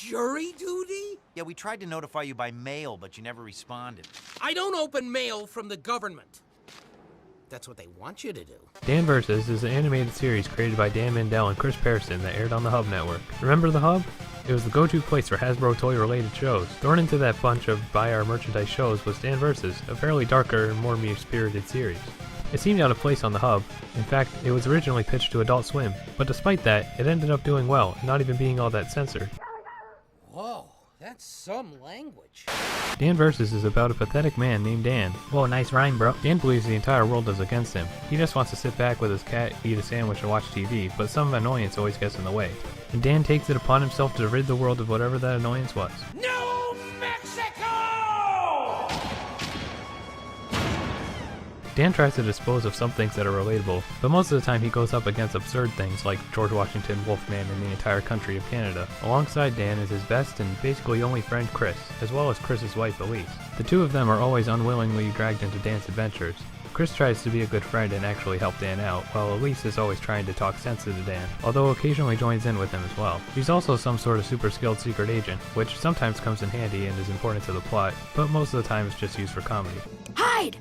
jury duty? Yeah, we tried to notify you by mail, but you never responded. I don't open mail from the government. That's what they want you to do. Dan vs. is an animated series created by Dan Mindell and Chris Pearson that aired on the Hub Network. Remember the Hub? It was the go-to place for Hasbro toy-related shows. Thrown into that bunch of buy our merchandise shows was Dan vs., a fairly darker and more mean-spirited series. It seemed out of place on the Hub. In fact, it was originally pitched to Adult Swim, but despite that, it ended up doing well, and not even being all that censored. Whoa, that's some language. Dan vs. is about a pathetic man named Dan. Whoa, nice rhyme, bro. Dan believes the entire world is against him. He just wants to sit back with his cat, eat a sandwich, and watch TV, but some annoyance always gets in the way. And Dan takes it upon himself to rid the world of whatever that annoyance was. New Mexico! Dan tries to dispose of some things that are relatable, but most of the time he goes up against absurd things like George Washington, Wolfman, and the entire country of Canada. Alongside Dan is his best and basically only friend Chris, as well as Chris's wife Elise. The two of them are always unwillingly dragged into Dan's adventures. Chris tries to be a good friend and actually help Dan out, while Elise is always trying to talk sense to Dan, although occasionally joins in with him as well. She's also some sort of super skilled secret agent, which sometimes comes in handy and is important to the plot, but most of the time is just used for comedy. Hide!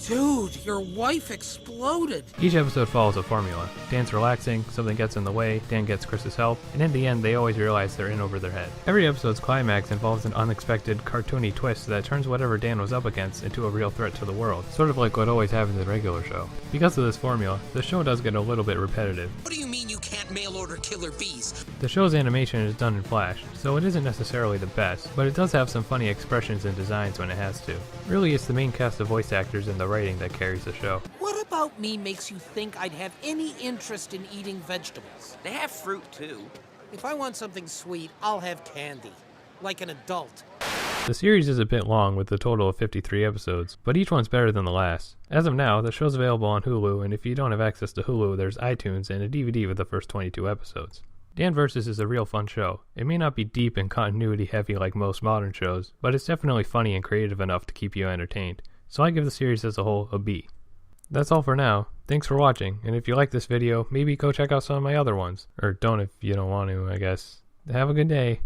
Dude, your wife exploded. Each episode follows a formula. Dan's relaxing, something gets in the way, Dan gets Chris's help, and in the end they always realize they're in over their head. Every episode's climax involves an unexpected, cartoony twist that turns whatever Dan was up against into a real threat to the world, sort of like what always happens in a regular show. Because of this formula, the show does get a little bit repetitive. What do you mean you can't mail order killer bees? The show's animation is done in Flash, so it isn't necessarily the best, but it does have some funny expressions and designs when it has to. Really, it's the main cast of voice actors and the writing that carries the show. What about me makes you think I'd have any interest in eating vegetables? They have fruit, too. If I want something sweet, I'll have candy. Like an adult. The series is a bit long with a total of 53 episodes, but each one's better than the last. As of now, the show's available on Hulu, and if you don't have access to Hulu, there's iTunes and a DVD with the first 22 episodes. Dan vs. is a real fun show. It may not be deep and continuity heavy like most modern shows, but it's definitely funny and creative enough to keep you entertained. So I give the series as a whole a B. That's all for now. Thanks for watching, and if you like this video, maybe go check out some of my other ones. Or don't if you don't want to, I guess. Have a good day.